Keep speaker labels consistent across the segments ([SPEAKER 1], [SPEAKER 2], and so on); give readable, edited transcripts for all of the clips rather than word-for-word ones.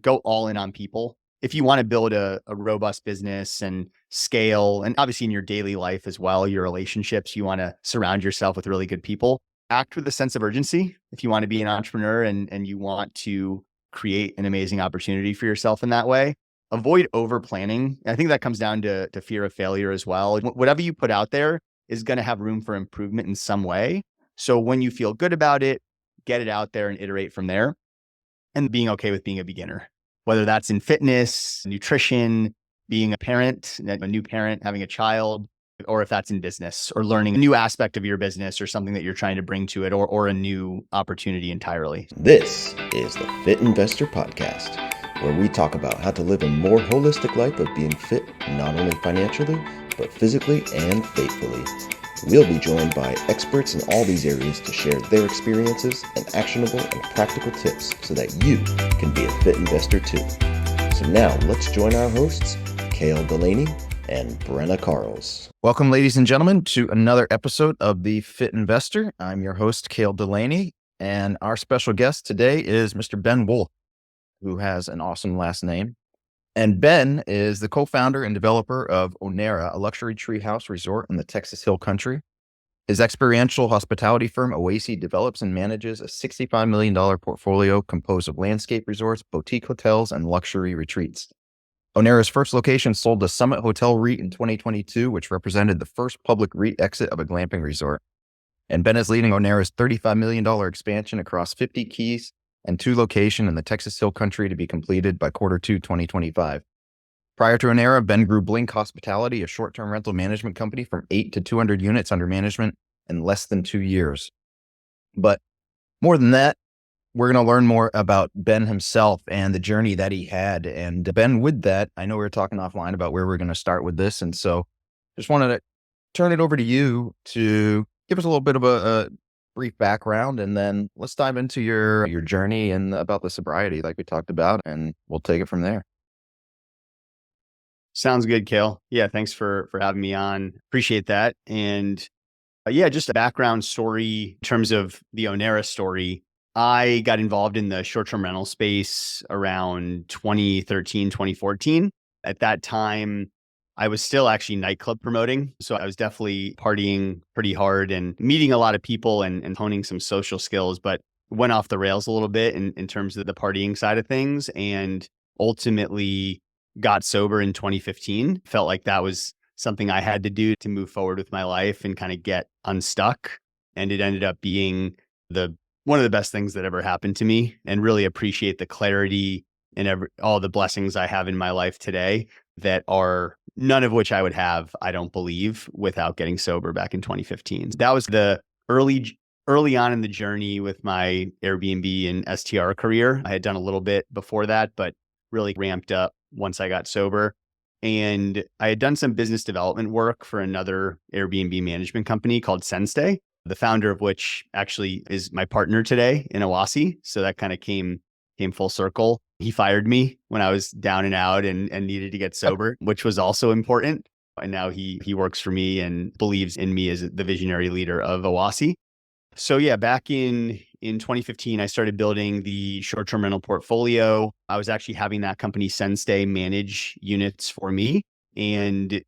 [SPEAKER 1] go all in on people. If you want to build a robust business and scale, and obviously in your daily life as well, your relationships, you want to surround yourself with really good people. Act with a sense of urgency if you want to be an entrepreneur and you want to create an amazing opportunity for yourself in that way. Avoid over planning. I think that comes down to fear of failure as well. Whatever you put out there is going to have room for improvement in some way. So when you feel good about it, get it out there and iterate from there. And being okay with being a beginner, whether that's in fitness, nutrition, being a parent, a new parent, having a child, or if that's in business or learning a new aspect of your business or something that you're trying to bring to it or a new opportunity entirely.
[SPEAKER 2] This is the Fit Investor Podcast, where we talk about how to live a more holistic life of being fit, not only financially, but physically and faithfully. We'll be joined by experts in all these areas to share their experiences and actionable and practical tips so that you can be a fit investor too. So now let's join our hosts, Cale Delaney and Brenna Carls.
[SPEAKER 3] Welcome, ladies and gentlemen, to another episode of The Fit Investor. I'm your host, Cale Delaney, and our special guest today is Mr. Ben Wolff, who has an awesome last name. And Ben is the co-founder and developer of Onera, a luxury treehouse resort in the Texas Hill Country. His experiential hospitality firm, Oasi, develops and manages a $65 million portfolio composed of landscape resorts, boutique hotels, and luxury retreats. Onera's first location sold to Summit Hotel REIT in 2022, which represented the first public REIT exit of a glamping resort. And Ben is leading Onera's $35 million expansion across 50 keys and 2 locations in the Texas Hill Country to be completed by Q2 2025. Prior to Onera, Ben grew Blink Hospitality, a short-term rental management company, from 8 to 200 units under management in less than 2 years. But more than that, we're going to learn more about Ben himself and the journey that he had. And Ben, with that, I know we were talking offline about where we're going to start with this. And so just wanted to turn it over to you to give us a little bit of a brief background, and then let's dive into your journey and about the sobriety like we talked about, and we'll take it from there.
[SPEAKER 1] Sounds good, Cale. Yeah, thanks for having me on. Appreciate that. And just a background story in terms of the Onera story. I got involved in the short-term rental space around 2013, 2014. At that time, I was still actually nightclub promoting. So I was definitely partying pretty hard and meeting a lot of people and honing some social skills, but went off the rails a little bit in terms of the partying side of things, and ultimately got sober in 2015. Felt like that was something I had to do to move forward with my life and kind of get unstuck. And it ended up being one of the best things that ever happened to me, and really appreciate the clarity and all the blessings I have in my life today that are none of which I would have, I don't believe, without getting sober back in 2015. That was the early on in the journey with my Airbnb and STR career. I had done a little bit before that, but really ramped up once I got sober. And I had done some business development work for another Airbnb management company called Senstay, the founder of which actually is my partner today in Oasi. So that kind of came full circle. He fired me when I was down and out and needed to get sober, which was also important. And now he works for me and believes in me as the visionary leader of Oasi. So yeah, back in 2015, I started building the short-term rental portfolio. I was actually having that company Senstay manage units for me. And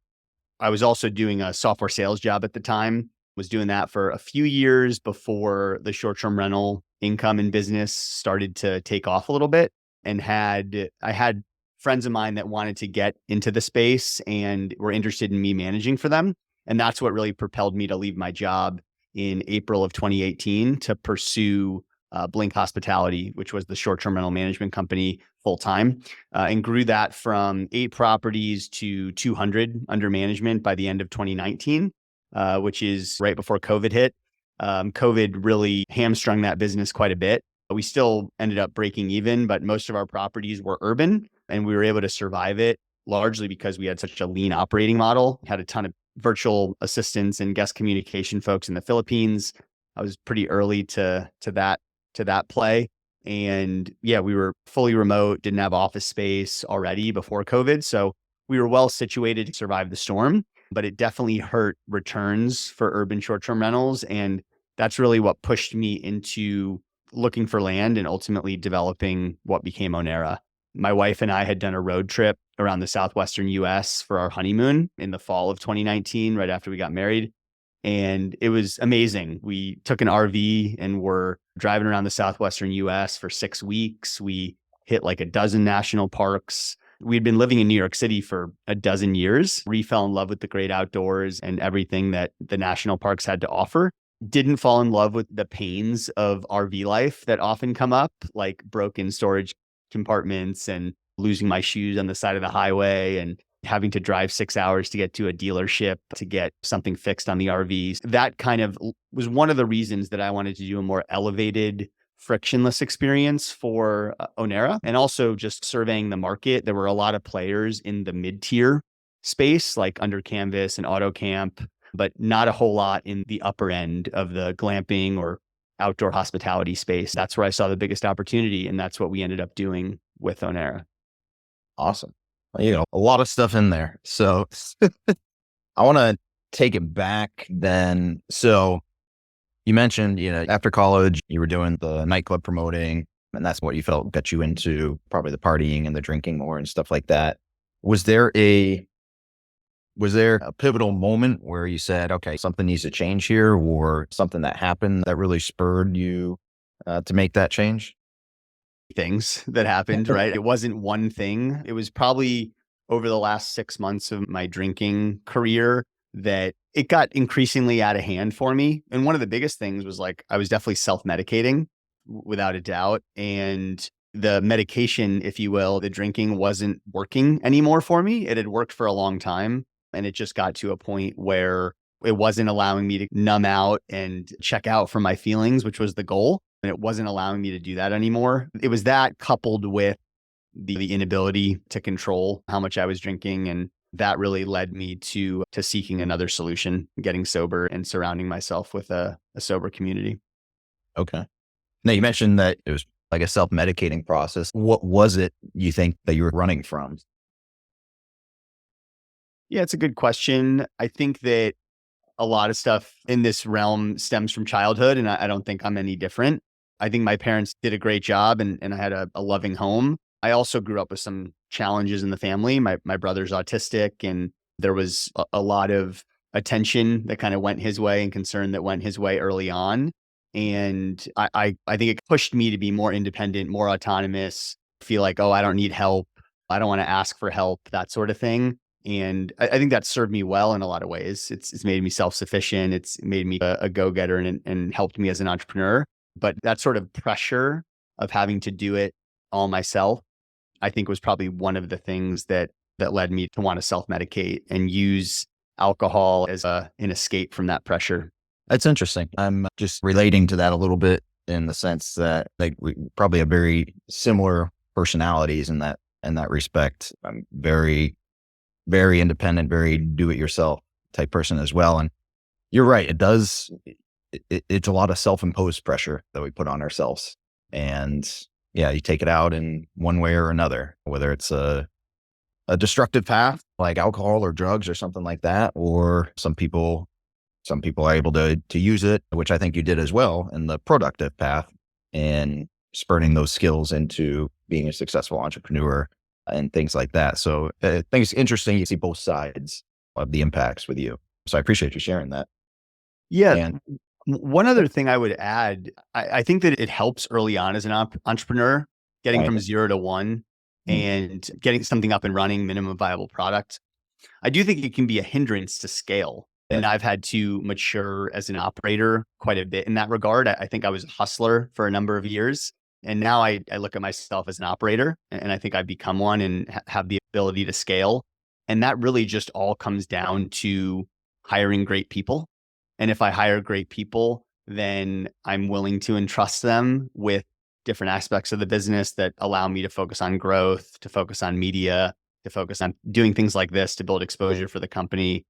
[SPEAKER 1] I was also doing a software sales job at the time. Was doing that for a few years before the short-term rental income and business started to take off a little bit. And I had friends of mine that wanted to get into the space and were interested in me managing for them. And that's what really propelled me to leave my job in April of 2018 to pursue Blink Hospitality, which was the short-term rental management company full-time, and grew that from 8 properties to 200 under management by the end of 2019, which is right before COVID hit. COVID really hamstrung that business quite a bit. We still ended up breaking even, but most of our properties were urban, and we were able to survive it largely because we had such a lean operating model, had a ton of virtual assistants and guest communication folks in the Philippines. I was pretty early to that play. And yeah, we were fully remote, didn't have office space already before COVID. So we were well situated to survive the storm, but it definitely hurt returns for urban short-term rentals. And that's really what pushed me into looking for land and ultimately developing what became Onera. My wife and I had done a road trip around the southwestern US for our honeymoon in the fall of 2019, right after we got married. And it was amazing. We took an RV and were driving around the southwestern US for 6 weeks. We hit like a dozen national parks. We'd been living in New York City for a dozen years. We fell in love with the great outdoors and everything that the national parks had to offer. Didn't fall in love with the pains of RV life that often come up, like broken storage compartments and losing my shoes on the side of the highway and having to drive 6 hours to get to a dealership to get something fixed on the RVs. That kind of was one of the reasons that I wanted to do a more elevated, frictionless experience for Onera, and also just surveying the market. There were a lot of players in the mid-tier space like Under Canvas and Auto Camp, but not a whole lot in the upper end of the glamping or outdoor hospitality space. That's where I saw the biggest opportunity, and that's what we ended up doing with Onera.
[SPEAKER 3] Awesome. Well, a lot of stuff in there. So I want to take it back then. So you mentioned, after college, you were doing the nightclub promoting, and that's what you felt got you into probably the partying and the drinking more and stuff like that. Was there a pivotal moment where you said, okay, something needs to change here, or something that happened that really spurred you to make that change?
[SPEAKER 1] Things that happened, right? It wasn't one thing. It was probably over the last 6 months of my drinking career that it got increasingly out of hand for me. And one of the biggest things was like, I was definitely self-medicating without a doubt. And the medication, if you will, the drinking wasn't working anymore for me. It had worked for a long time. And it just got to a point where it wasn't allowing me to numb out and check out from my feelings, which was the goal. And it wasn't allowing me to do that anymore. It was that coupled with the inability to control how much I was drinking. And that really led me to seeking another solution, getting sober and surrounding myself with a sober community.
[SPEAKER 3] Okay. Now, you mentioned that it was like a self-medicating process. What was it you think that you were running from?
[SPEAKER 1] Yeah, it's a good question. I think that a lot of stuff in this realm stems from childhood, and I don't think I'm any different. I think my parents did a great job and I had a loving home. I also grew up with some challenges in the family. My brother's autistic, and there was a lot of attention that kind of went his way and concern that went his way early on. And I think it pushed me to be more independent, more autonomous, feel like, oh, I don't need help. I don't want to ask for help, that sort of thing. And I think that served me well in a lot of ways. It's made me self-sufficient. It's made me a go-getter and helped me as an entrepreneur. But that sort of pressure of having to do it all myself, I think was probably one of the things that led me to want to self-medicate and use alcohol as an escape from that pressure.
[SPEAKER 3] That's interesting. I'm just relating to that a little bit in the sense that like we probably have very similar personalities in that respect. I'm very, very independent, very do-it-yourself type person as well. And you're right. It's a lot of self-imposed pressure that we put on ourselves. And yeah, you take it out in one way or another, whether it's a destructive path like alcohol or drugs or something like that, or some people are able to use it, which I think you did as well, in the productive path and spurning those skills into being a successful entrepreneur and things like that. So I think it's interesting. You see both sides of the impacts with you. So I appreciate you sharing that.
[SPEAKER 1] Yeah.
[SPEAKER 3] And
[SPEAKER 1] one other thing I would add, I think that it helps early on as an entrepreneur, getting from 0 to 1 and getting something up and running, minimum viable product. I do think it can be a hindrance to scale. And I've had to mature as an operator quite a bit in that regard. I think I was a hustler for a number of years. And now I look at myself as an operator, and I think I've become one and have the ability to scale. And that really just all comes down to hiring great people. And if I hire great people, then I'm willing to entrust them with different aspects of the business that allow me to focus on growth, to focus on media, to focus on doing things like this to build exposure for the company.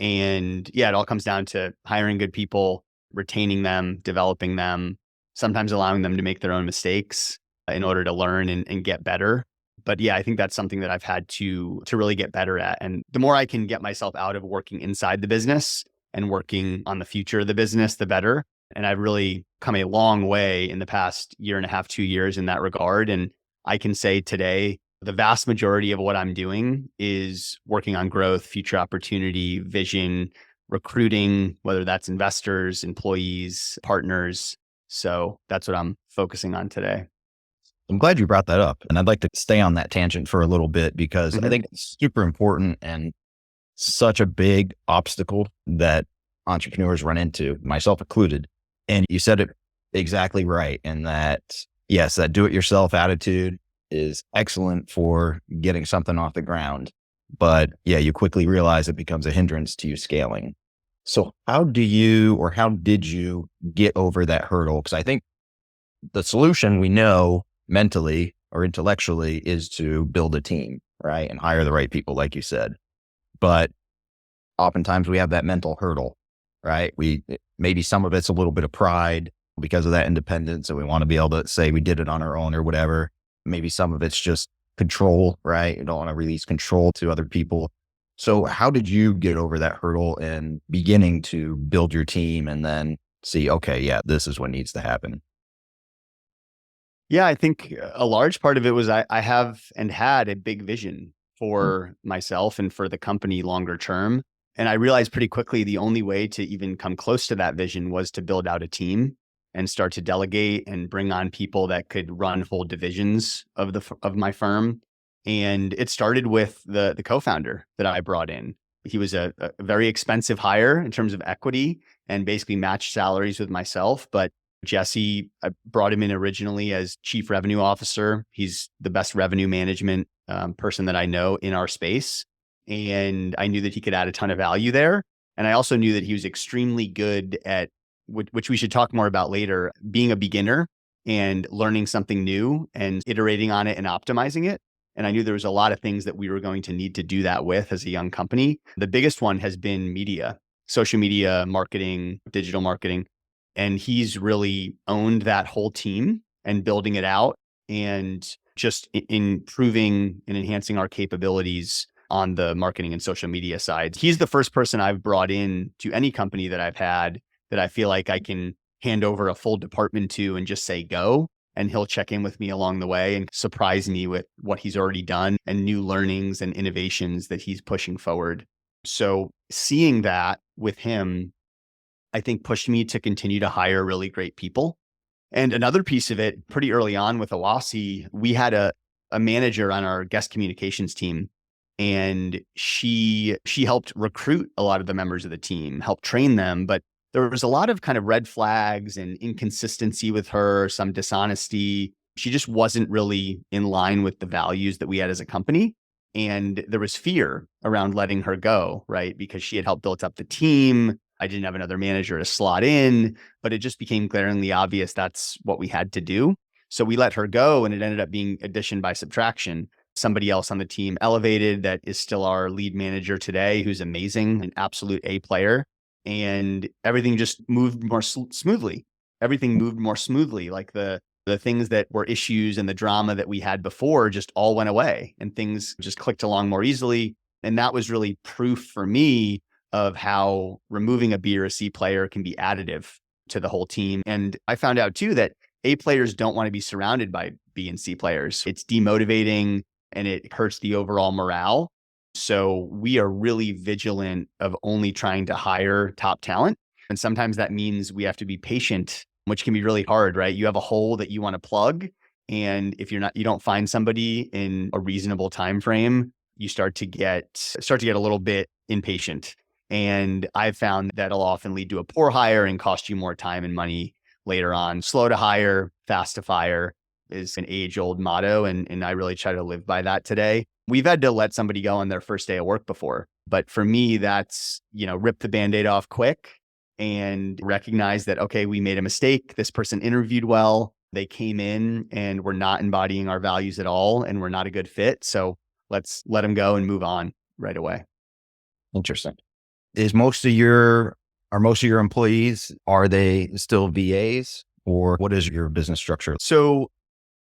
[SPEAKER 1] And yeah, it all comes down to hiring good people, retaining them, developing them, sometimes allowing them to make their own mistakes in order to learn and get better. But yeah, I think that's something that I've had to really get better at. And the more I can get myself out of working inside the business and working on the future of the business, the better. And I've really come a long way in the past year and a half, 2 years in that regard. And I can say today the vast majority of what I'm doing is working on growth, future opportunity, vision, recruiting, whether that's investors, employees, partners. So that's what I'm focusing on today.
[SPEAKER 3] I'm glad you brought that up. And I'd like to stay on that tangent for a little bit because I
[SPEAKER 1] Mhm.
[SPEAKER 3] think it's super important and such a big obstacle that entrepreneurs run into, myself included. And you said it exactly right in that, yes, that do it yourself attitude is excellent for getting something off the ground. But yeah, you quickly realize it becomes a hindrance to you scaling. So how do you, or how did you get over that hurdle? Because I think the solution we know mentally or intellectually is to build a team, right? And hire the right people, like you said. But oftentimes we have that mental hurdle, right? Maybe some of it's a little bit of pride because of that independence. And we want to be able to say we did it on our own or whatever. Maybe some of it's just control, right? You don't want to release control to other people. So how did you get over that hurdle in beginning to build your team and then see, okay, yeah, this is what needs to happen?
[SPEAKER 1] Yeah, I think a large part of it was I have and had a big vision
[SPEAKER 3] Mm.
[SPEAKER 1] for myself and for the company longer term. And I realized pretty quickly the only way to even come close to that vision was to build out a team and start to delegate and bring on people that could run whole divisions of of my firm. And it started with the co-founder that I brought in. He was a very expensive hire in terms of equity and basically matched salaries with myself, but Jesse, I brought him in originally as chief revenue officer. He's the best revenue management person that I know in our space. And I knew that he could add a ton of value there. And I also knew that he was extremely good at, which we should talk more about later, being a beginner and learning something new and iterating on it and optimizing it. And I knew there was a lot of things that we were going to need to do that with as a young company. The biggest one has been media, social media, marketing, digital marketing. And he's really owned that whole team and building it out and just improving and enhancing our capabilities on the marketing and social media side. He's the first person I've brought in to any company that I've had that I feel like I can hand over a full department to and just say go. And he'll check in with me along the way and surprise me with what he's already done and new learnings and innovations that he's pushing forward. So seeing that with him, I think pushed me to continue to hire really great people. And another piece of it, pretty early on with Oasi, we had a manager on our guest communications team, and she helped recruit a lot of the members of the team, helped train them, but there was a lot of kind of red flags and inconsistency with her, some dishonesty. She just wasn't really in line with the values that we had as a company. And there was fear around letting her go, right? Because she had helped build up the team. I didn't have another manager to slot in, but it just became glaringly obvious that's what we had to do. So we let her go, and it ended up being addition by subtraction. Somebody else on the team elevated that is still our lead manager today, who's amazing, an absolute A player. And everything just moved more smoothly. Everything moved more smoothly. Like the things that were issues and the drama that we had before just all went away and things just clicked along more easily. And that was really proof for me of how removing a B or a C player can be additive to the whole team. And I found out too that A players don't want to be surrounded by B and C players. It's demotivating and it hurts the overall morale. So we are really vigilant of only trying to hire top talent. And sometimes that means we have to be patient, which can be really hard, right? You have a hole that you want to plug. And if you don't find somebody in a reasonable time frame, you start to get a little bit impatient. And I've found that'll often lead to a poor hire and cost you more time and money later on. Slow to hire, fast to fire is an age-old motto. And I really try to live by that today. We've had to let somebody go on their first day of work before. But for me, that's, rip the Band-Aid off quick and recognize that, okay, we made a mistake. This person interviewed well. They came in and were not embodying our values at all. And we're not a good fit. So let's let them go and move on right away.
[SPEAKER 3] Interesting. Are most of your employees, are they still VAs or what is your business structure?
[SPEAKER 1] So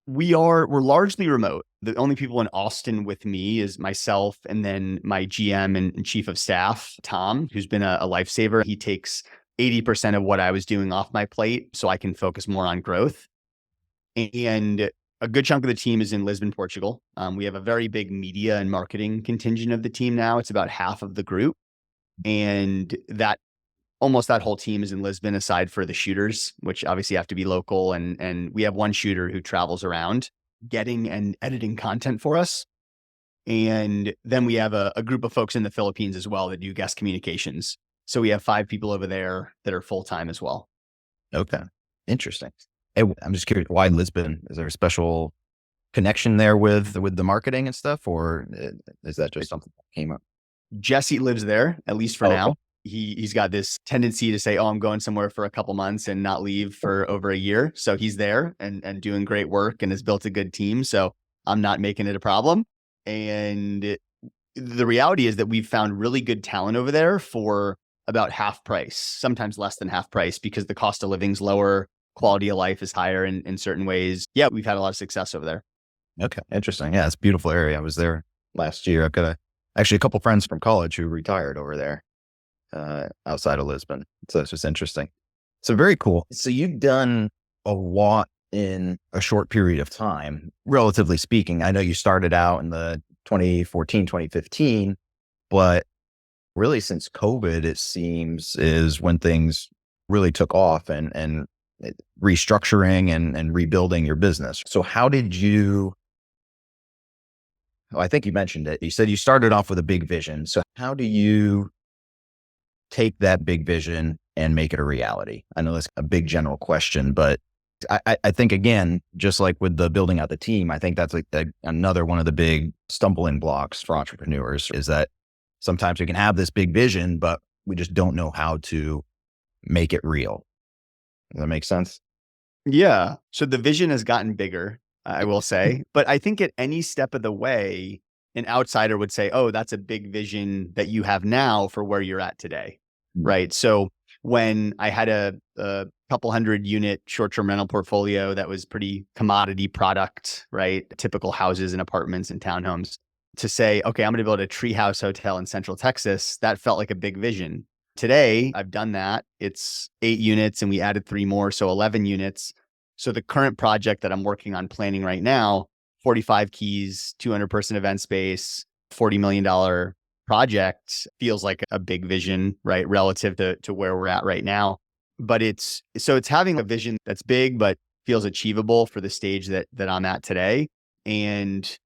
[SPEAKER 1] we're largely remote. The only people in Austin with me is myself and then my GM and chief of staff, Tom, who's been a lifesaver. He takes 80% of what I was doing off my plate so I can focus more on growth. And a good chunk of the team is in Lisbon, Portugal. We have a very big media and marketing contingent of the team now. It's about half of the group. And almost that whole team is in Lisbon, aside for the shooters, which obviously have to be local. And we have one shooter who travels around getting and editing content for us. And then we have a group of folks in the Philippines as well that do guest communications. So we have 5 people over there that are full-time as well.
[SPEAKER 3] Okay. Interesting. Hey, I'm just curious, why Lisbon? Is there a special connection there with the marketing and stuff, or is that just something that came up?
[SPEAKER 1] Jesse lives there, at least for
[SPEAKER 3] Oh,
[SPEAKER 1] now.
[SPEAKER 3] okay.
[SPEAKER 1] He's got this tendency to say, oh, I'm going somewhere for a couple months and not leave for over a year. So he's there and doing great work and has built a good team. So I'm not making it a problem. And the reality is that we've found really good talent over there for about half price, sometimes less than half price, because the cost of living's lower, quality of life is higher in certain ways. Yeah, we've had a lot of success over there.
[SPEAKER 3] Okay. Interesting. Yeah, it's a beautiful area. I was there last year. I've got actually a couple friends from college who retired over there outside of Lisbon. So it's just interesting. So very cool. So you've done a lot in a short period of time, relatively speaking. I know you started out in the 2014, 2015, but really since COVID, it seems, is when things really took off and restructuring and rebuilding your business. So how did you, I think you mentioned it. You said you started off with a big vision. So how do you take that big vision and make it a reality? I know that's a big general question, but I think, again, just like with the building out the team, I think that's like another one of the big stumbling blocks for entrepreneurs, is that sometimes we can have this big vision, but we just don't know how to make it real. Does that make sense?
[SPEAKER 1] Yeah. So the vision has gotten bigger, I will say. But I think at any step of the way, an outsider would say, oh, that's a big vision that you have now for where you're at today. Right. So when I had a couple 100-unit short-term rental portfolio that was pretty commodity product, right? Typical houses and apartments and townhomes, to say, okay, I'm going to build a Treehouse hotel in Central Texas, that felt like a big vision. Today, I've done that. It's 8 units and we added 3 more, so 11 units. So the current project that I'm working on planning right now, 45 keys, 200-person event space, $40 million project, feels like a big vision, right? Relative to where we're at right now. But it's having a vision that's big, but feels achievable for the stage that I'm at today. And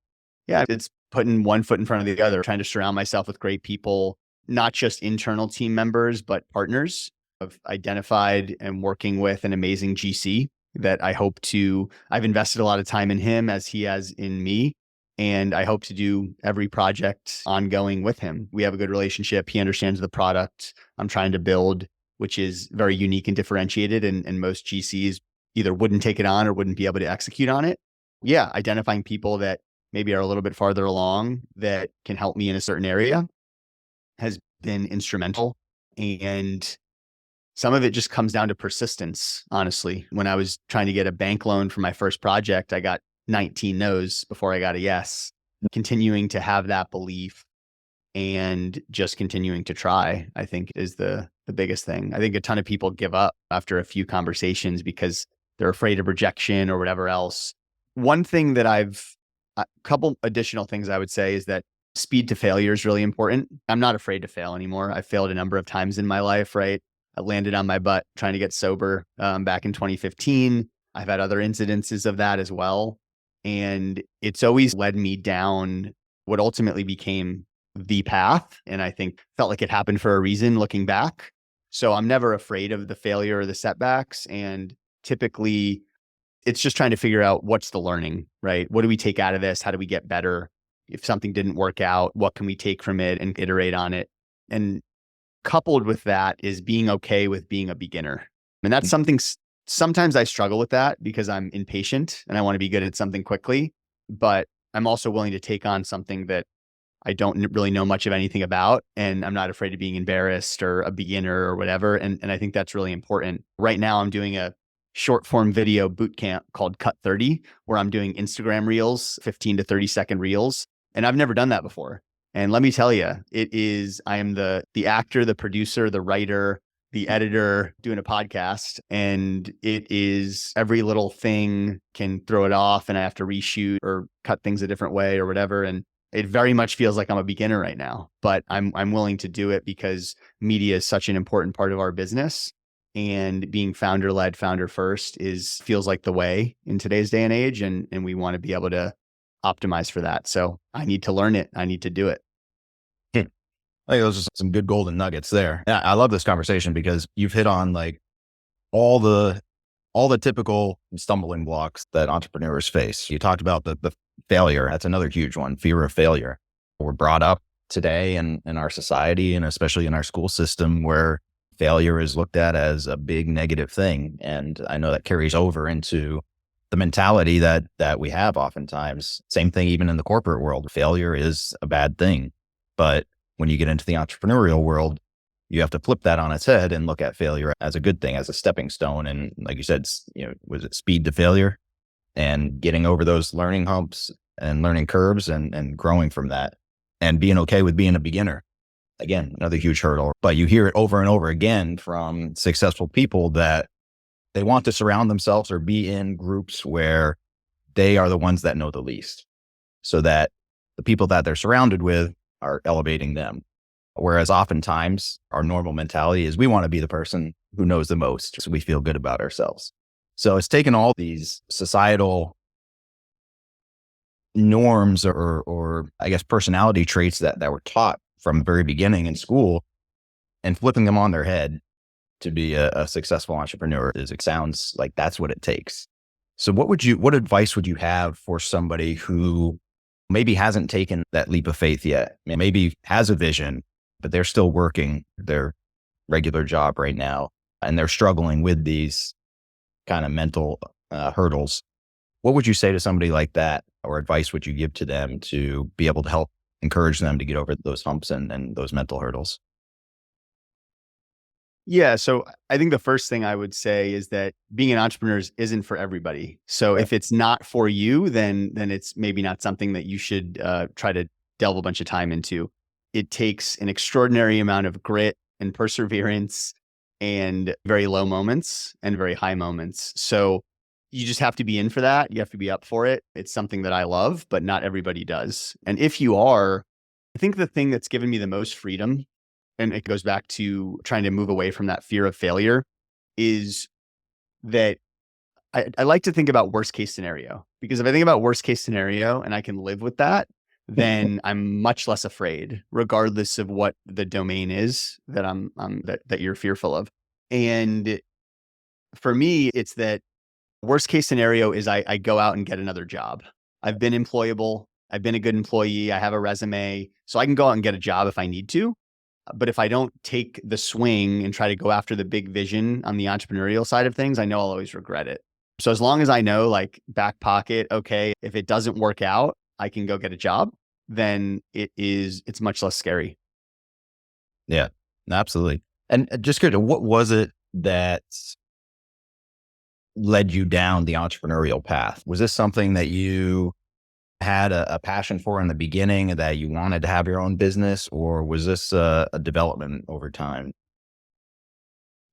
[SPEAKER 1] yeah, it's putting one foot in front of the other, trying to surround myself with great people, not just internal team members, but partners. I've identified and working with an amazing GC that I've invested a lot of time in him as he has in me. And I hope to do every project ongoing with him. We have a good relationship. He understands the product I'm trying to build, which is very unique and differentiated. And most GCs either wouldn't take it on or wouldn't be able to execute on it. Yeah, identifying people that maybe are a little bit farther along that can help me in a certain area has been instrumental. And some of it just comes down to persistence, honestly. When I was trying to get a bank loan for my first project, I got 19 no's before I got a yes. Continuing to have that belief and just continuing to try, I think, is the biggest thing. I think a ton of people give up after a few conversations because they're afraid of rejection or whatever else. One thing that a couple additional things I would say is that speed to failure is really important. I'm not afraid to fail anymore. I failed a number of times in my life, right? I landed on my butt trying to get sober back in 2015. I've had other incidences of that as well. And it's always led me down what ultimately became the path. And I think felt like it happened for a reason looking back. So I'm never afraid of the failure or the setbacks. And typically it's just trying to figure out what's the learning, right? What do we take out of this? How do we get better? If something didn't work out, what can we take from it and iterate on it? And coupled with that is being okay with being a beginner. And that's something, sometimes I struggle with that because I'm impatient and I want to be good at something quickly, but I'm also willing to take on something that I don't really know much of anything about. And I'm not afraid of being embarrassed or a beginner or whatever. And I think that's really important. Right now, I'm doing a short form video boot camp called Cut 30, where I'm doing Instagram reels, 15 to 30-second reels. And I've never done that before. And let me tell you, I am the actor, the producer, the writer, the editor doing a podcast, and it is every little thing can throw it off and I have to reshoot or cut things a different way or whatever. And it very much feels like I'm a beginner right now, but I'm willing to do it because media is such an important part of our business. And being founder led, founder first feels like the way in today's day and age. And we want to be able to optimize for that. So I need to learn it. I need to do it.
[SPEAKER 3] I think those are some good golden nuggets there. Yeah, I love this conversation because you've hit on like all the typical stumbling blocks that entrepreneurs face. You talked about the failure. That's another huge one, fear of failure. We're brought up today in our society and especially in our school system where failure is looked at as a big negative thing. And I know that carries over into the mentality that we have oftentimes. Same thing even in the corporate world. Failure is a bad thing. But when you get into the entrepreneurial world, you have to flip that on its head and look at failure as a good thing, as a stepping stone. And like you said, was it speed to failure and getting over those learning humps and learning curves and growing from that and being okay with being a beginner. Again, another huge hurdle, but you hear it over and over again from successful people that they want to surround themselves or be in groups where they are the ones that know the least so that the people that they're surrounded with are elevating them. Whereas oftentimes our normal mentality is we want to be the person who knows the most so we feel good about ourselves. So it's taken all these societal norms or I guess personality traits that were taught from the very beginning in school and flipping them on their head to be a successful entrepreneur. It sounds like that's what it takes. So what advice would you have for somebody who maybe hasn't taken that leap of faith yet, maybe has a vision, but they're still working their regular job right now and they're struggling with these kind of mental hurdles? What would you say to somebody like that, or advice would you give to them to be able to help encourage them to get over those humps and those mental hurdles?
[SPEAKER 1] Yeah. So I think the first thing I would say is that being an entrepreneur isn't for everybody. So
[SPEAKER 3] Okay.
[SPEAKER 1] if it's not for you, then it's maybe not something that you should try to delve a bunch of time into. It takes an extraordinary amount of grit and perseverance and very low moments and very high moments. So you just have to be in for that. You have to be up for it. It's something that I love, but not everybody does. And if you are, I think the thing that's given me the most freedom, and it goes back to trying to move away from that fear of failure, is that I like to think about worst case scenario, because if I think about worst case scenario and I can live with that, then I'm much less afraid, regardless of what the domain is that that you're fearful of. And for me, it's that worst case scenario is I go out and get another job. I've been employable. I've been a good employee. I have a resume, so I can go out and get a job if I need to. But if I don't take the swing and try to go after the big vision on the entrepreneurial side of things, I know I'll always regret it. So as long as I know, like, back pocket, okay, if it doesn't work out, I can go get a job, then it's much less scary.
[SPEAKER 3] Yeah, absolutely. And just good. What was it that led you down the entrepreneurial path? Was this something that you had a passion for in the beginning, that you wanted to have your own business, or was this a development over time?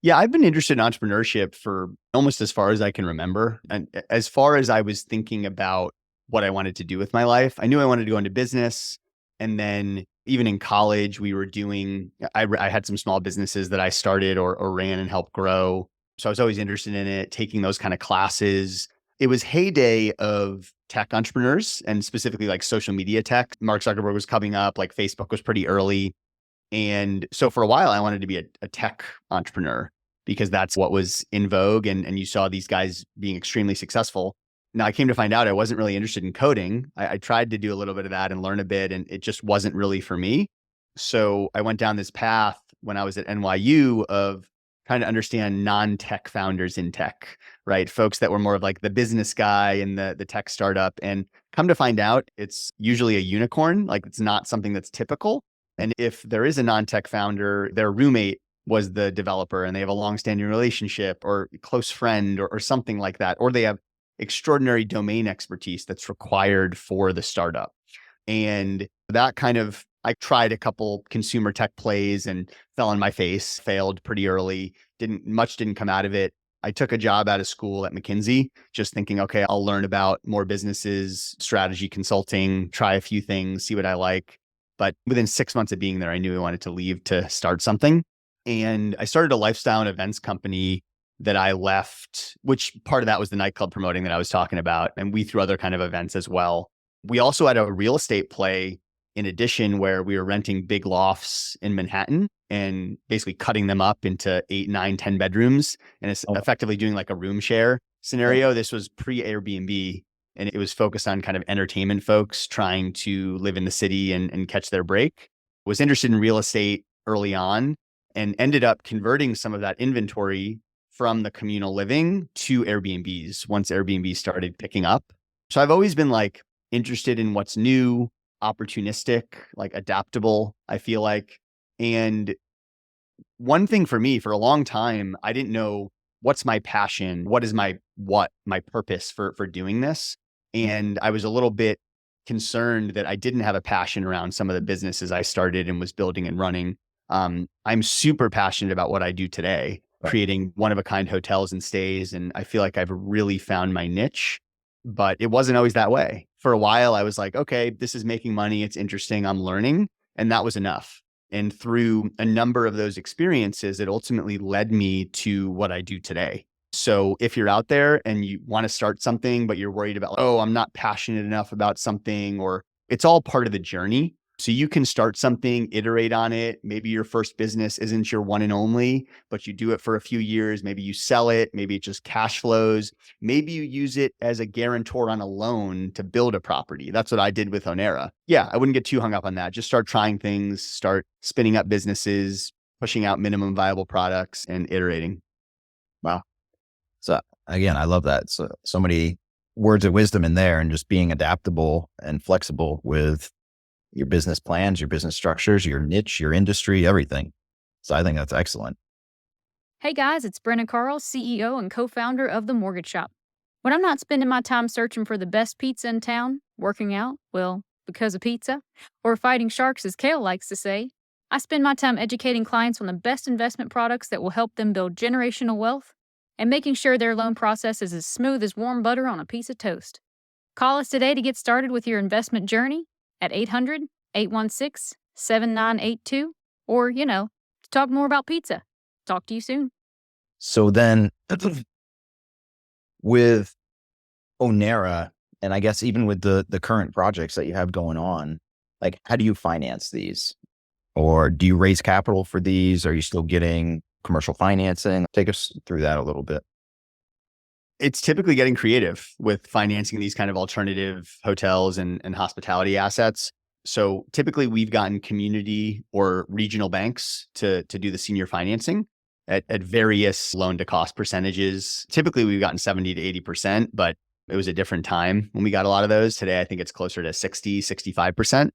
[SPEAKER 1] Yeah, I've been interested in entrepreneurship for almost as far as I can remember. And as far as I was thinking about what I wanted to do with my life, I knew I wanted to go into business. And then even in college, I had some small businesses that I started or ran and helped grow. So I was always interested in it, taking those kind of classes. It was heyday of tech entrepreneurs and specifically like social media tech. Mark Zuckerberg was coming up, like Facebook was pretty early. And so for a while, I wanted to be a tech entrepreneur because that's what was in vogue. And you saw these guys being extremely successful. Now, I came to find out I wasn't really interested in coding. I tried to do a little bit of that and learn a bit, and it just wasn't really for me. So I went down this path when I was at NYU of trying to understand non-tech founders in tech, right? Folks that were more of like the business guy and the tech startup. And come to find out, it's usually a unicorn. Like, it's not something that's typical. And if there is a non-tech founder, their roommate was the developer and they have a long-standing relationship or close friend or something like that, or they have extraordinary domain expertise that's required for the startup. And that kind of I tried a couple consumer tech plays and fell on my face, failed pretty early, didn't come out of it. I took a job out of school at McKinsey, just thinking, okay, I'll learn about more businesses, strategy consulting, try a few things, see what I like. But within 6 months of being there, I knew I wanted to leave to start something. And I started a lifestyle and events company that I left, which part of that was the nightclub promoting that I was talking about. And we threw other kind of events as well. We also had a real estate play in addition, where we were renting big lofts in Manhattan and basically cutting them up into 8, 9, 10 bedrooms. And it's effectively doing like a room share scenario. This was pre-Airbnb, and it was focused on kind of entertainment folks trying to live in the city and catch their break. Was interested in real estate early on and ended up converting some of that inventory from the communal living to Airbnbs once Airbnb started picking up. So I've always been like interested in what's new, opportunistic, like adaptable, I feel like. And one thing for me, for a long time, I didn't know what's my passion, what is my purpose for doing this. And I was a little bit concerned that I didn't have a passion around some of the businesses I started and was building and running. I'm super passionate about what I do today, creating one-of-a-kind hotels and stays. And I feel like I've really found my niche, but it wasn't always that way. For a while, I was like, okay, this is making money. It's interesting. I'm learning. And that was enough. And through a number of those experiences, it ultimately led me to what I do today. So if you're out there and you want to start something, but you're worried about, oh, I'm not passionate enough about something, or it's all part of the journey. So you can start something, iterate on it. Maybe your first business isn't your one and only, but you do it for a few years. Maybe you sell it. Maybe it just cash flows. Maybe you use it as a guarantor on a loan to build a property. That's what I did with Onera. Yeah, I wouldn't get too hung up on that. Just start trying things, start spinning up businesses, pushing out minimum viable products and iterating.
[SPEAKER 3] Wow. So again, I love that. So many words of wisdom in there, and just being adaptable and flexible with your business plans, your business structures, your niche, your industry, everything. So I think that's excellent.
[SPEAKER 4] Hey guys, it's Brenna Carl, CEO and co-founder of The Mortgage Shop. When I'm not spending my time searching for the best pizza in town, working out, well, because of pizza, or fighting sharks, as Kale likes to say, I spend my time educating clients on the best investment products that will help them build generational wealth and making sure their loan process is as smooth as warm butter on a piece of toast. Call us today to get started with your investment journey at 800-816-7982, or, to talk more about pizza. Talk to you soon.
[SPEAKER 3] So then with Onera, and I guess even with the current projects that you have going on, like, how do you finance these? Or do you raise capital for these? Are you still getting commercial financing? Take us through that a little bit.
[SPEAKER 1] It's typically getting creative with financing these kind of alternative hotels and hospitality assets. So typically we've gotten community or regional banks to do the senior financing at various loan to cost percentages. Typically we've gotten 70 to 80%, but it was a different time when we got a lot of those. Today, I think it's closer to 60, 65%.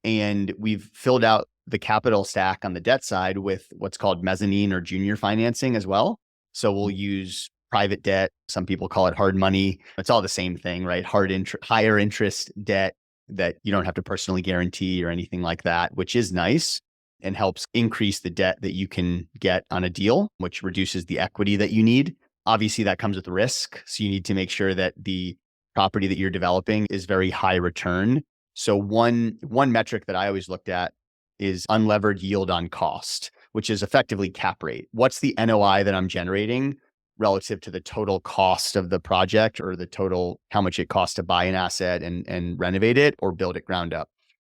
[SPEAKER 1] And we've filled out the capital stack on the debt side with what's called mezzanine or junior financing as well. So we'll use private debt. Some people call it hard money. It's all the same thing, right? Higher interest debt that you don't have to personally guarantee or anything like that, which is nice and helps increase the debt that you can get on a deal, which reduces the equity that you need. Obviously, that comes with risk. So you need to make sure that the property that you're developing is very high return. So one metric that I always looked at is unlevered yield on cost, which is effectively cap rate. What's the NOI that I'm generating relative to the total cost of the project, or the total, how much it costs to buy an asset and renovate it or build it ground up?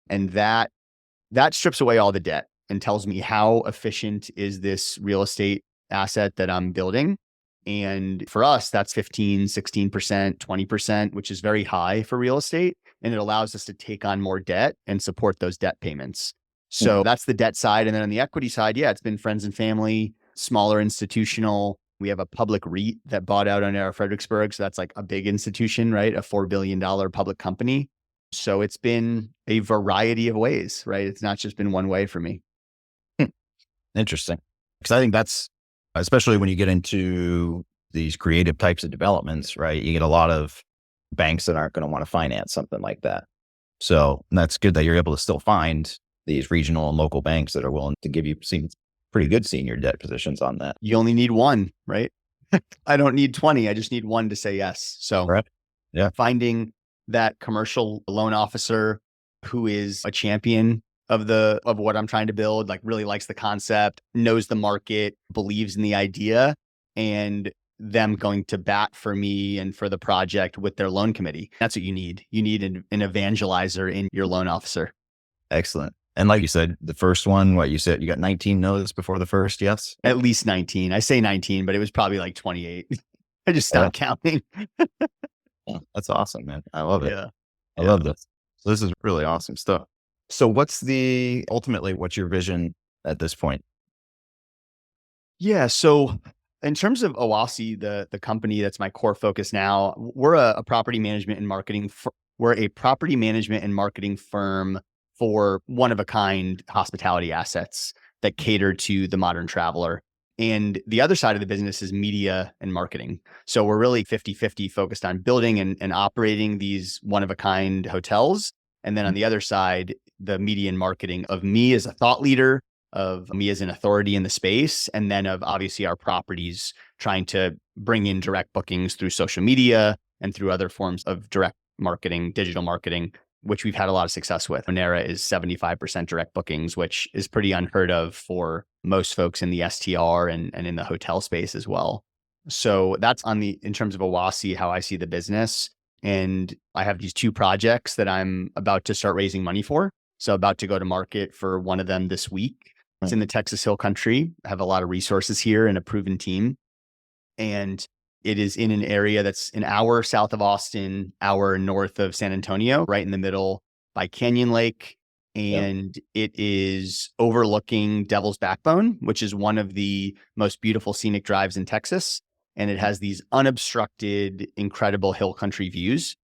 [SPEAKER 1] And that strips away all the debt and tells me how efficient is this real estate asset that I'm building. And for us, that's 15, 16%, 20%, which is very high for real estate. And it allows us to take on more debt and support those debt payments. So that's the debt side. And then on the equity side, yeah, it's been friends and family, smaller institutional. We have a public REIT that bought out Onera Fredericksburg. So that's like a big institution, right? A $4 billion public company. So it's been a variety of ways, right? It's not just been one way for me.
[SPEAKER 3] Interesting. Because I think that's, especially when you get into these creative types of developments, right? You get a lot of banks that aren't going to want to finance something like that. So that's good that you're able to still find these regional and local banks that are willing to give you pretty good senior debt positions on that.
[SPEAKER 1] You only need one, right? I don't need 20. I just need one to say yes. So
[SPEAKER 3] Right. Yeah.
[SPEAKER 1] finding that commercial loan officer who is a champion of what I'm trying to build, like really likes the concept, knows the market, believes in the idea, and them going to bat for me and for the project with their loan committee. That's what you need. You need an evangelizer in your loan officer.
[SPEAKER 3] Excellent. And like you said, the first one, what you said, you got 19 no's before the first yes?
[SPEAKER 1] At least 19. I say 19, but it was probably like 28. I just stopped counting.
[SPEAKER 3] Yeah, that's awesome, man. I love it.
[SPEAKER 1] Yeah.
[SPEAKER 3] I love this. So this is really awesome stuff. So what's your vision at this point?
[SPEAKER 1] Yeah. So in terms of Oasi, the company that's my core focus now, we're a property management and marketing. We're a property management and marketing firm for one of a kind hospitality assets that cater to the modern traveler. And the other side of the business is media and marketing. So we're really 50-50 focused on building and operating these one of a kind hotels. And then on the other side, the media and marketing of me as a thought leader, of me as an authority in the space, and then of obviously our properties trying to bring in direct bookings through social media and through other forms of direct marketing, digital marketing, which we've had a lot of success with. Onera is 75% direct bookings, which is pretty unheard of for most folks in the STR and in the hotel space as well. So that's in terms of Oasi, how I see the business. And I have these two projects that I'm about to start raising money for. So about to go to market for one of them this week. It's in the Texas Hill Country. I have a lot of resources here and a proven team. And it is in an area that's an hour south of Austin, hour north of San Antonio, right in the middle by Canyon Lake. And it is overlooking Devil's Backbone, which is one of the most beautiful scenic drives in Texas. And it has these unobstructed, incredible hill country views.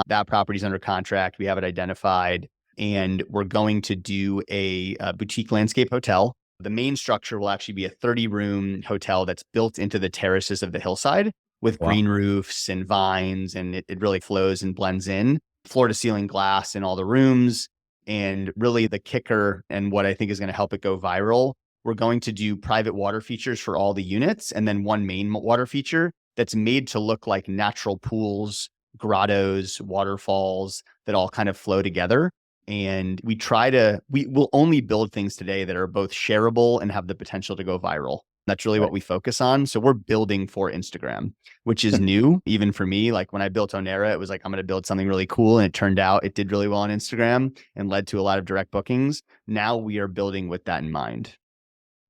[SPEAKER 1] That property's under contract. We have it identified. And we're going to do a boutique landscape hotel. The main structure will actually be a 30-room hotel that's built into the terraces of the hillside with green roofs and vines, and it really flows and blends in. Floor to ceiling glass in all the rooms. And really the kicker and what I think is going to help it go viral, we're going to do private water features for all the units, and then one main water feature that's made to look like natural pools, grottos, waterfalls that all kind of flow together. And we will only build things today that are both shareable and have the potential to go viral. That's really what we focus on. So we're building for Instagram, which is new, even for me. Like when I built Onera, it was like, I'm going to build something really cool. And it turned out it did really well on Instagram and led to a lot of direct bookings. Now we are building with that in mind.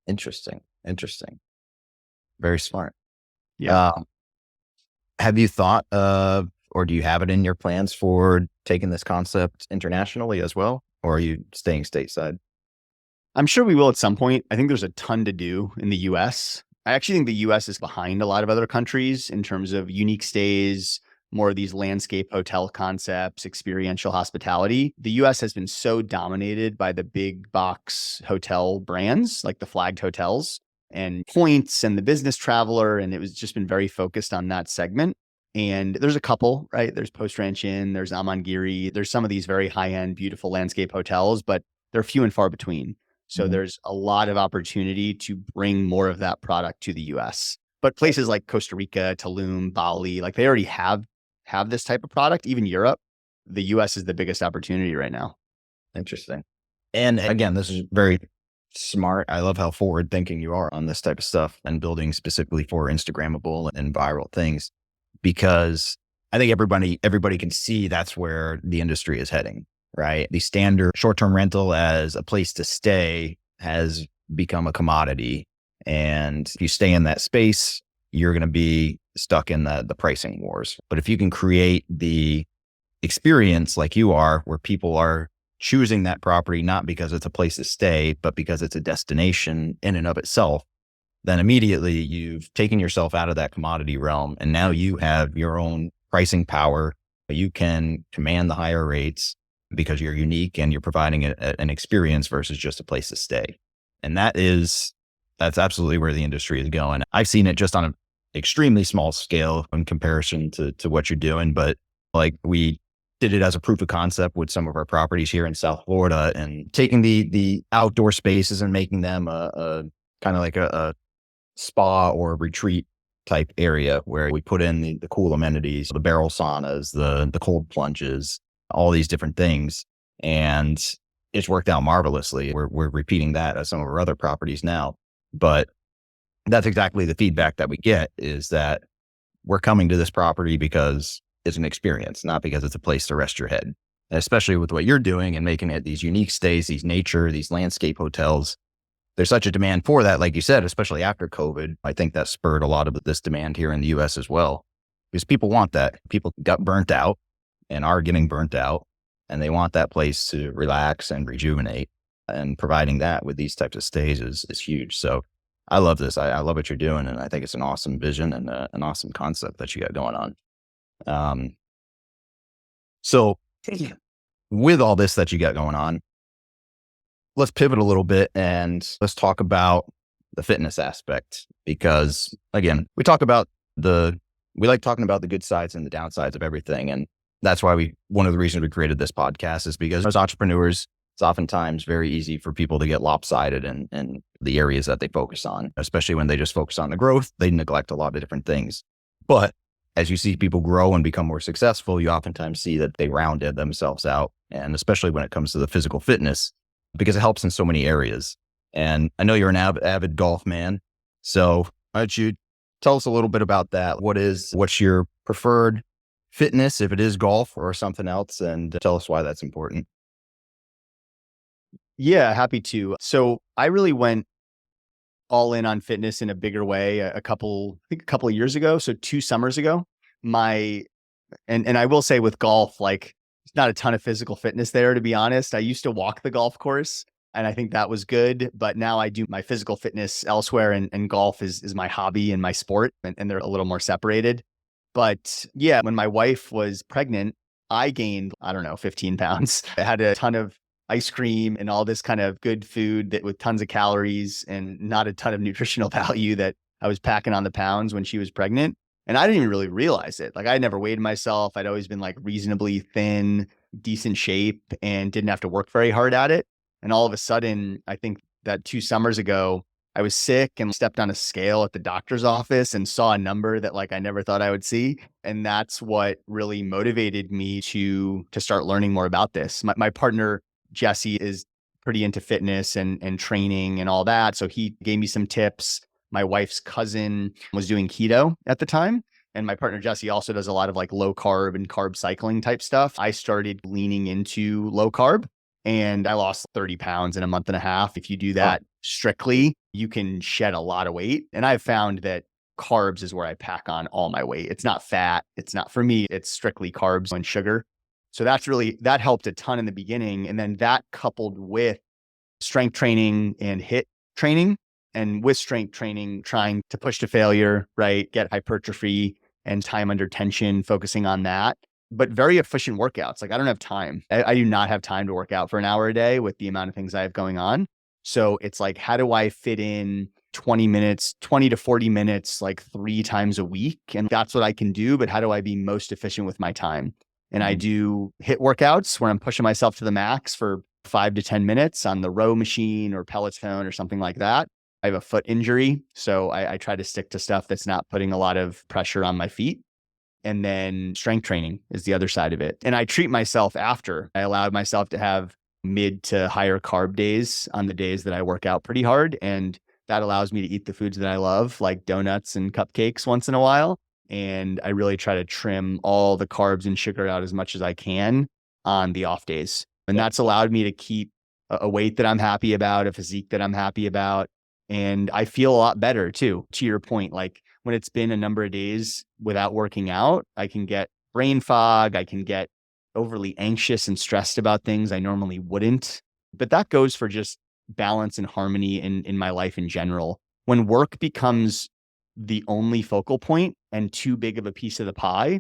[SPEAKER 3] Interesting. Very smart.
[SPEAKER 1] Yeah.
[SPEAKER 3] Have you thought of, or do you have it in your plans for taking this concept internationally as well? Or are you staying stateside?
[SPEAKER 1] I'm sure we will at some point. I think there's a ton to do in the US. I actually think the US is behind a lot of other countries in terms of unique stays, more of these landscape hotel concepts, experiential hospitality. The US has been so dominated by the big box hotel brands, like the flagged hotels and points and the business traveler. And it was just been very focused on that segment. And there's a couple, right? There's Post Ranch Inn, there's Amangiri, there's some of these very high-end, beautiful landscape hotels, but they're few and far between. So there's a lot of opportunity to bring more of that product to the US. But places like Costa Rica, Tulum, Bali, like they already have this type of product. Even Europe, the US is the biggest opportunity right now.
[SPEAKER 3] Interesting. And again, this is very smart. I love how forward thinking you are on this type of stuff and building specifically for Instagrammable and viral things, because I think everybody can see that's where the industry is heading, right? The standard short-term rental as a place to stay has become a commodity. And if you stay in that space, you're going to be stuck in the pricing wars. But if you can create the experience like you are, where people are choosing that property, not because it's a place to stay, but because it's a destination in and of itself, then immediately you've taken yourself out of that commodity realm. And now you have your own pricing power. You can command the higher rates because you're unique and you're providing an experience versus just a place to stay. And that's absolutely where the industry is going. I've seen it just on an extremely small scale in comparison to what you're doing. But like we did it as a proof of concept with some of our properties here in South Florida, and taking the outdoor spaces and making them a kind of like a spa or retreat type area where we put in the cool amenities, the barrel saunas, the cold plunges, all these different things. And it's worked out marvelously. We're repeating that at some of our other properties now. But that's exactly the feedback that we get, is that we're coming to this property because it's an experience, not because it's a place to rest your head. And especially with what you're doing and making it these unique stays, these nature, these landscape hotels. There's such a demand for that, like you said, especially after COVID. I think that spurred a lot of this demand here in the US as well, because people want that. People got burnt out and are getting burnt out, and they want that place to relax and rejuvenate. And providing that with these types of stays is huge. So I love this. I love what you're doing. And I think it's an awesome vision and an awesome concept that you got going on. So with all this that you got going on, let's pivot a little bit and let's talk about the fitness aspect, because again, we like talking about the good sides and the downsides of everything. And that's why one of the reasons we created this podcast is because as entrepreneurs, it's oftentimes very easy for people to get lopsided in the areas that they focus on, especially when they just focus on the growth. They neglect a lot of different things. But as you see people grow and become more successful, you oftentimes see that they rounded themselves out. And especially when it comes to the physical fitness, because it helps in so many areas. And I know you're an avid golf man. So why don't you tell us a little bit about that? What's your preferred fitness, if it is golf or something else, and tell us why that's important.
[SPEAKER 1] Yeah, happy to. So I really went all in on fitness in a bigger way I think a couple of years ago. So 2 summers ago, and I will say with golf, like it's not a ton of physical fitness there, to be honest. I used to walk the golf course and I think that was good, but now I do my physical fitness elsewhere, and golf is my hobby and my sport, and they're a little more separated. But yeah, when my wife was pregnant, I gained, I don't know, 15 pounds. I had a ton of ice cream and all this kind of good food that with tons of calories and not a ton of nutritional value that I was packing on the pounds when she was pregnant. And I didn't even really realize it. Like I never weighed myself. I'd always been like reasonably thin, decent shape, and didn't have to work very hard at it. And all of a sudden, I think that 2 summers ago, I was sick and stepped on a scale at the doctor's office and saw a number that like I never thought I would see. And that's what really motivated me to start learning more about this. My partner, Jesse, is pretty into fitness and training and all that. So he gave me some tips. My wife's cousin was doing keto at the time. And my partner, Jesse, also does a lot of like low carb and carb cycling type stuff. I started leaning into low carb and I lost 30 pounds in a month and a half. If you do that strictly, you can shed a lot of weight. And I've found that carbs is where I pack on all my weight. It's not fat. It's not, for me, it's strictly carbs and sugar. So that helped a ton in the beginning. And then that coupled with strength training and HIIT training, and with strength training, trying to push to failure, right? Get hypertrophy and time under tension, focusing on that, but very efficient workouts. Like I don't have time. I do not have time to work out for an hour a day with the amount of things I have going on. So it's like, how do I fit in 20 to 40 minutes, like 3 times a week? And that's what I can do. But how do I be most efficient with my time? And I do HIIT workouts where I'm pushing myself to the max for 5 to 10 minutes on the row machine or Peloton or something like that. I have a foot injury, so I try to stick to stuff that's not putting a lot of pressure on my feet. And then strength training is the other side of it. And I treat myself after. I allowed myself to have mid to higher carb days on the days that I work out pretty hard. And that allows me to eat the foods that I love, like donuts and cupcakes once in a while. And I really try to trim all the carbs and sugar out as much as I can on the off days. And that's allowed me to keep a weight that I'm happy about, a physique that I'm happy about. And I feel a lot better too. To your point, like when it's been a number of days without working out, I can get brain fog. I can get overly anxious and stressed about things I normally wouldn't. But that goes for just balance and harmony in my life in general. When work becomes the only focal point and too big of a piece of the pie,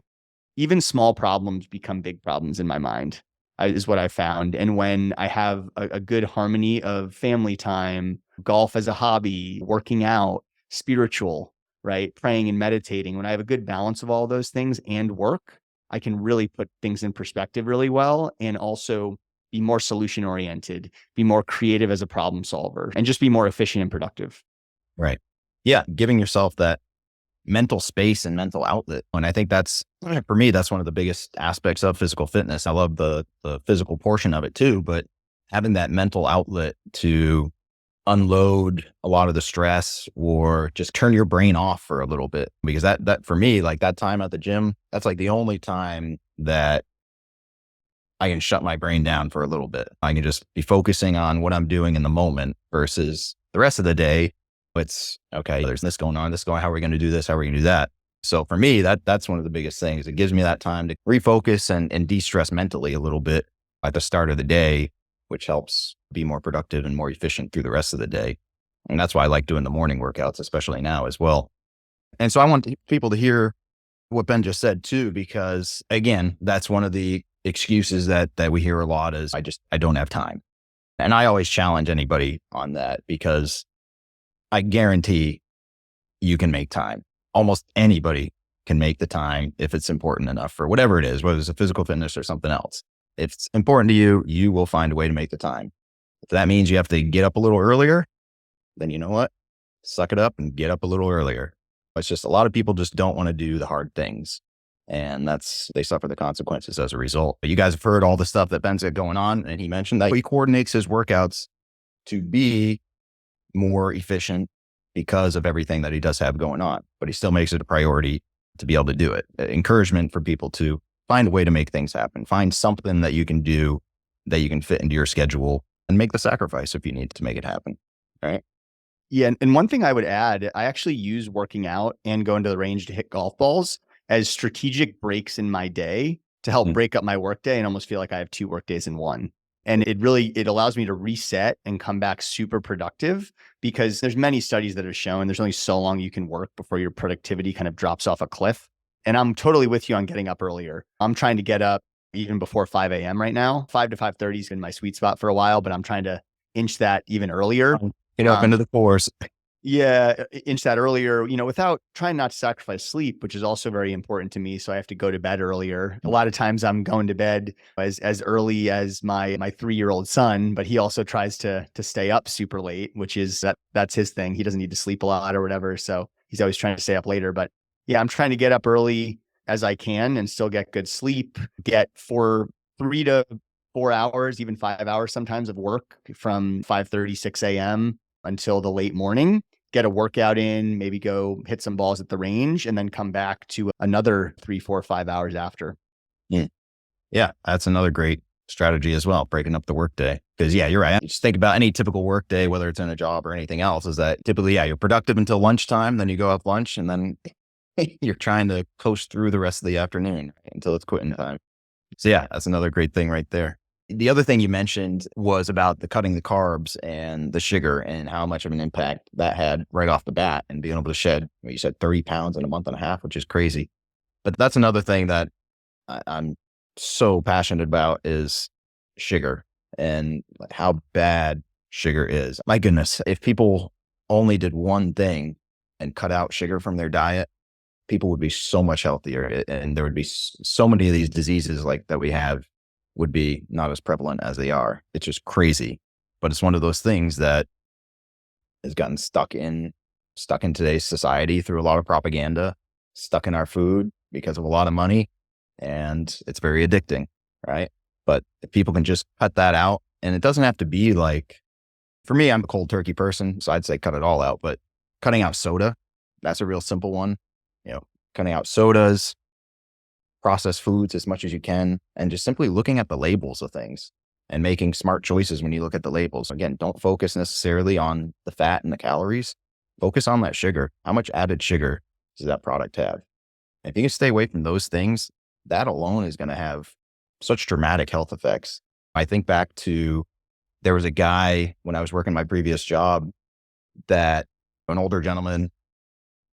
[SPEAKER 1] even small problems become big problems in my mind, is what I found. And when I have a good harmony of family time, golf as a hobby, working out, spiritual, right? Praying and meditating, when I have a good balance of all those things and work, I can really put things in perspective really well, and also be more solution oriented, be more creative as a problem solver, and just be more efficient and productive.
[SPEAKER 3] Right. Yeah. Giving yourself that mental space and mental outlet. And I think for me, that's one of the biggest aspects of physical fitness. I love the physical portion of it too, but having that mental outlet to unload a lot of the stress or just turn your brain off for a little bit. Because that for me, like that time at the gym, that's like the only time that I can shut my brain down for a little bit. I can just be focusing on what I'm doing in the moment versus the rest of the day. It's okay, there's this going on, how are we going to do this? How are we going to do that? So for me, that's one of the biggest things. It gives me that time to refocus and de-stress mentally a little bit at the start of the day, which helps be more productive and more efficient through the rest of the day. And that's why I like doing the morning workouts, especially now as well. And so I want people to hear what Ben just said too, because again, that's one of the excuses that we hear a lot is I don't have time. And I always challenge anybody on that because I guarantee you can make time. Almost anybody can make the time if it's important enough for whatever it is, whether it's a physical fitness or something else. If it's important to you, you will find a way to make the time. If that means you have to get up a little earlier, then you know what? Suck it up and get up a little earlier. It's just a lot of people just don't want to do the hard things. And they suffer the consequences as a result. But you guys have heard all the stuff that Ben's got going on. And he mentioned that he coordinates his workouts to be more efficient because of everything that he does have going on, but he still makes it a priority to be able to do it. Encouragement for people to find a way to make things happen, find something that you can do that you can fit into your schedule and make the sacrifice if you need to make it happen. All right.
[SPEAKER 1] Yeah. And one thing I would add, I actually use working out and going to the range to hit golf balls as strategic breaks in my day to help break up my workday and almost feel like I have 2 work days in one. And it allows me to reset and come back super productive, because there's many studies that have shown there's only so long you can work before your productivity kind of drops off a cliff. And I'm totally with you on getting up earlier. I'm trying to get up even before 5 a.m. right now. 5 to 5:30 has been my sweet spot for a while, but I'm trying to inch that even earlier.
[SPEAKER 3] Get up into the fours.
[SPEAKER 1] Yeah, inch that earlier, without trying not to sacrifice sleep, which is also very important to me. So I have to go to bed earlier. A lot of times I'm going to bed as early as my 3-year-old son, but he also tries to stay up super late, which is that's his thing. He doesn't need to sleep a lot or whatever. So he's always trying to stay up later. But yeah, I'm trying to get up early as I can and still get good sleep, get 3 to 4 hours, even 5 hours sometimes of work from 5:30, 6 a.m. until the late morning. Get a workout in, maybe go hit some balls at the range, and then come back to another 3, 4, 5 hours after.
[SPEAKER 3] Yeah, that's another great strategy as well, breaking up the workday. Because yeah, you're right. Just think about any typical workday, whether it's in a job or anything else, is that typically, you're productive until lunchtime, then you go have lunch, and then you're trying to coast through the rest of the afternoon until it's quitting time. So yeah, that's another great thing right there. The other thing you mentioned was about the cutting the carbs and the sugar and how much of an impact that had right off the bat and being able to shed, you said 30 pounds in a month and a half, which is crazy. But that's another thing that I'm so passionate about is sugar and how bad sugar is. My goodness, if people only did one thing and cut out sugar from their diet, people would be so much healthier. And there would be so many of these diseases like that we have would be not as prevalent as they are. It's just crazy. But it's one of those things that has gotten stuck in today's society through a lot of propaganda, stuck in our food because of a lot of money, and it's very addicting, right? But if people can just cut that out, and it doesn't have to be like, for me, I'm a cold turkey person, so I'd say cut it all out, but cutting out soda, that's a real simple one. Cutting out sodas, processed foods as much as you can, and just simply looking at the labels of things and making smart choices when you look at the labels. Again, don't focus necessarily on the fat and the calories. Focus on that sugar. How much added sugar does that product have? And if you can stay away from those things, that alone is going to have such dramatic health effects. I think back to, there was a guy when I was working my previous job, that an older gentleman,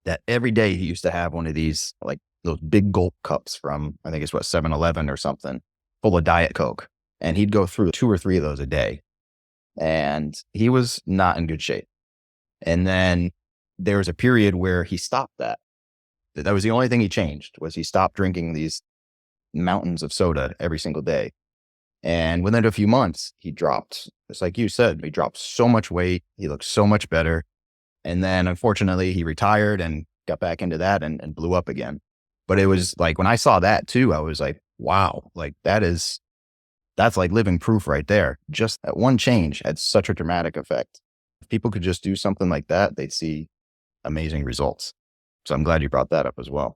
[SPEAKER 3] that every day he used to have one of these, like those big gulp cups from, I think it's 7-Eleven or something, full of Diet Coke. And he'd go through 2 or 3 of those a day. And he was not in good shape. And then there was a period where he stopped that. That was the only thing he changed, was he stopped drinking these mountains of soda every single day. And within a few months, he dropped, just like you said, he dropped so much weight. He looked so much better. And then unfortunately, he retired and got back into that and blew up again. But it was like, when I saw that too, I was like, wow, like that's like living proof right there. Just that one change had such a dramatic effect. If people could just do something like that, they'd see amazing results. So I'm glad you brought that up as well.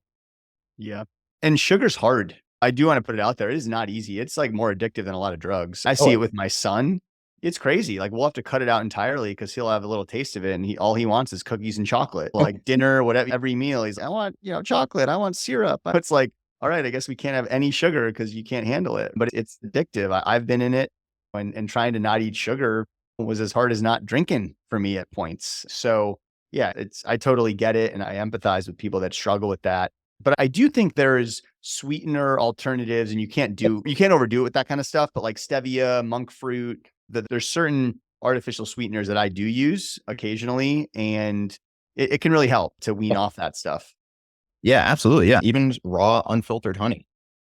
[SPEAKER 1] Yeah. And sugar's hard. I do want to put it out there. It is not easy. It's like more addictive than a lot of drugs. I see it with my son. It's crazy. Like we'll have to cut it out entirely because he'll have a little taste of it. And all he wants is cookies and chocolate. Like dinner, whatever, every meal, he's, I want, chocolate. I want syrup. It's like, all right, I guess we can't have any sugar because you can't handle it. But it's addictive. I've been in it and trying to not eat sugar was as hard as not drinking for me at points. So yeah, I totally get it. And I empathize with people that struggle with that. But I do think there's sweetener alternatives, and you can't overdo it with that kind of stuff. But like stevia, monk fruit, there's certain artificial sweeteners that I do use occasionally, and it can really help to wean off that stuff.
[SPEAKER 3] Yeah, absolutely. Yeah. Even raw, unfiltered honey.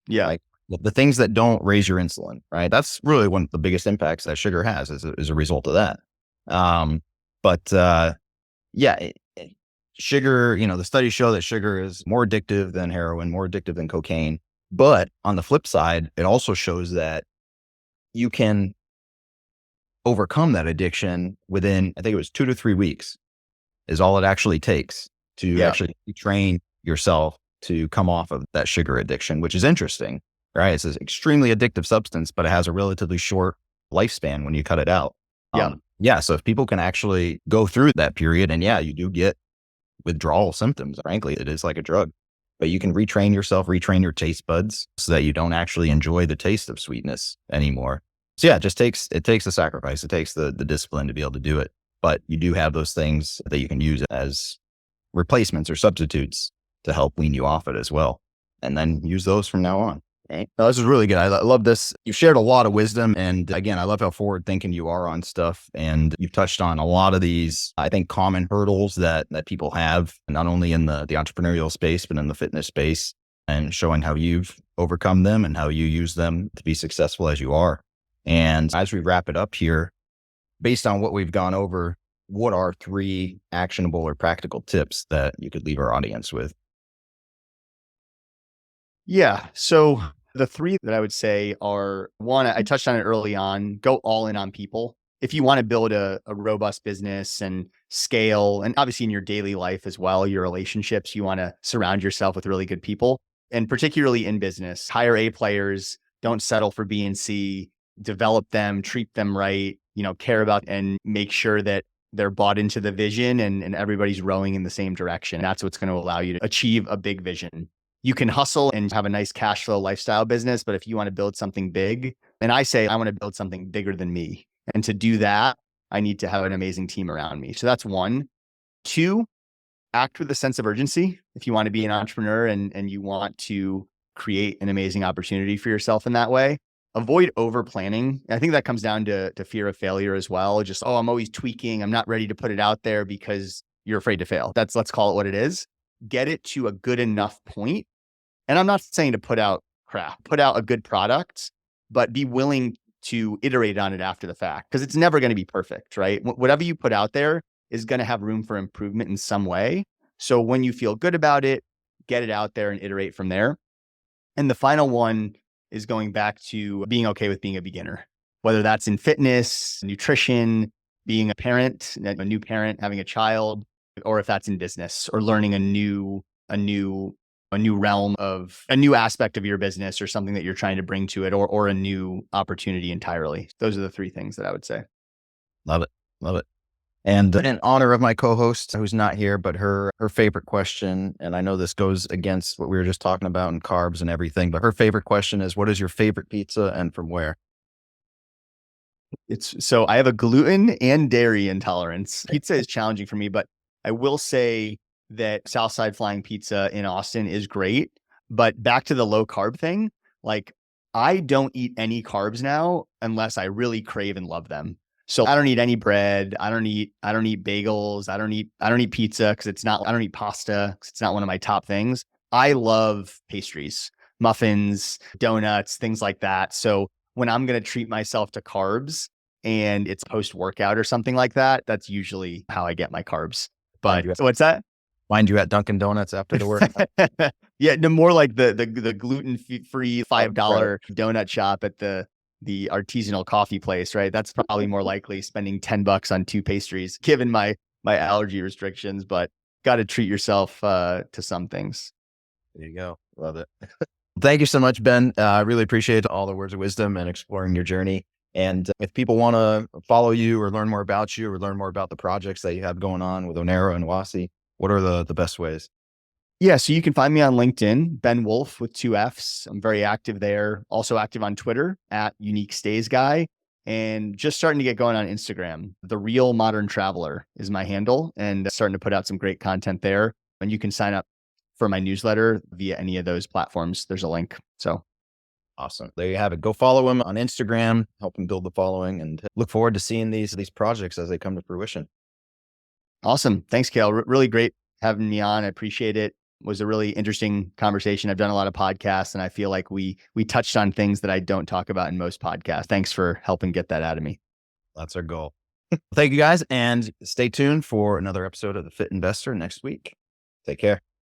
[SPEAKER 1] Yeah.
[SPEAKER 3] Like the things that don't raise your insulin, right? That's really one of the biggest impacts that sugar has as a result of that. Yeah, sugar, the studies show that sugar is more addictive than heroin, more addictive than cocaine. But on the flip side, it also shows that you can overcome that addiction within, I think it was 2 to 3 weeks is all it actually takes to actually train yourself to come off of that sugar addiction, which is interesting, right? It's an extremely addictive substance, but it has a relatively short lifespan when you cut it out. So if people can actually go through that period, and you do get withdrawal symptoms, frankly, it is like a drug, but you can retrain yourself, retrain your taste buds so that you don't actually enjoy the taste of sweetness anymore. So it takes the sacrifice. It takes the discipline to be able to do it. But you do have those things that you can use as replacements or substitutes to help wean you off it as well. And then use those from now on. Okay. No, this is really good. I love this. You shared a lot of wisdom. And again, I love how forward thinking you are on stuff. And you've touched on a lot of these, I think, common hurdles that people have, not only in the entrepreneurial space, but in the fitness space, and showing how you've overcome them and how you use them to be successful as you are. And as we wrap it up here, based on what we've gone over, what are 3 actionable or practical tips that you could leave our audience with?
[SPEAKER 1] Yeah. So the 3 that I would say are, 1, I touched on it early on, go all in on people. If you want to build a robust business and scale, and obviously in your daily life as well, your relationships, you want to surround yourself with really good people. And particularly in business, hire A players, don't settle for B and C, develop them, treat them right, care about and make sure that they're bought into the vision and everybody's rowing in the same direction. That's what's going to allow you to achieve a big vision. You can hustle and have a nice cash flow lifestyle business, but if you want to build something big, and I say, I want to build something bigger than me. And to do that, I need to have an amazing team around me. So that's 1. 2, act with a sense of urgency. If you want to be an entrepreneur and you want to create an amazing opportunity for yourself in that way, avoid over planning. I think that comes down to fear of failure as well. Just, I'm always tweaking. I'm not ready to put it out there because you're afraid to fail. Let's call it what it is. Get it to a good enough point. And I'm not saying to put out crap, put out a good product, but be willing to iterate on it after the fact, because it's never going to be perfect, right? Whatever you put out there is going to have room for improvement in some way. So when you feel good about it, get it out there and iterate from there. And the final one is going back to being okay with being a beginner, whether that's in fitness, nutrition, being a parent, a new parent, having a child, or if that's in business or learning a new realm of a new aspect of your business or something that you're trying to bring to it, or a new opportunity entirely. Those are the 3 things that I would say.
[SPEAKER 3] Love it. Love it. And in honor of my co-host, who's not here, but her favorite question, and I know this goes against what we were just talking about and carbs and everything, but her favorite question is, what is your favorite pizza and from where?
[SPEAKER 1] So I have a gluten and dairy intolerance. Pizza is challenging for me, but I will say that Southside Flying Pizza in Austin is great. But back to the low carb thing, like I don't eat any carbs now unless I really crave and love them. So I don't eat any bread. I don't eat bagels. I don't eat pizza because I don't eat pasta because it's not one of my top things. I love pastries. muffins, donuts, things like that. So when I'm going to treat myself to carbs and it's post workout or something like that, that's usually how I get my carbs. But what's that?
[SPEAKER 3] Find you at Dunkin' Donuts after the workout.
[SPEAKER 1] Yeah, no, more like the gluten-free $5 donut shop at the artisanal coffee place, right? That's probably more likely spending $10 on 2 pastries, given my allergy restrictions. But got to treat yourself to some things.
[SPEAKER 3] There you go. Love it. Thank you so much, Ben. I really appreciate all the words of wisdom and exploring your journey. And if people want to follow you or learn more about you or learn more about the projects that you have going on with Onera and Oasi, what are the best ways?
[SPEAKER 1] Yeah, so you can find me on LinkedIn, Ben Wolff with 2 Fs. I'm very active there. Also active on Twitter at Unique Stays Guy, and just starting to get going on Instagram. The Real Modern Traveler is my handle, and starting to put out some great content there. And you can sign up for my newsletter via any of those platforms. There's a link. So
[SPEAKER 3] awesome. There you have it. Go follow him on Instagram, help him build the following, and look forward to seeing these projects as they come to fruition.
[SPEAKER 1] Awesome. Thanks, Kale. Really great having me on. I appreciate it. It was a really interesting conversation. I've done a lot of podcasts, and I feel like we touched on things that I don't talk about in most podcasts. Thanks for helping get that out of me.
[SPEAKER 3] That's our goal. Thank you guys, and stay tuned for another episode of The Fit Investor next week. Take care.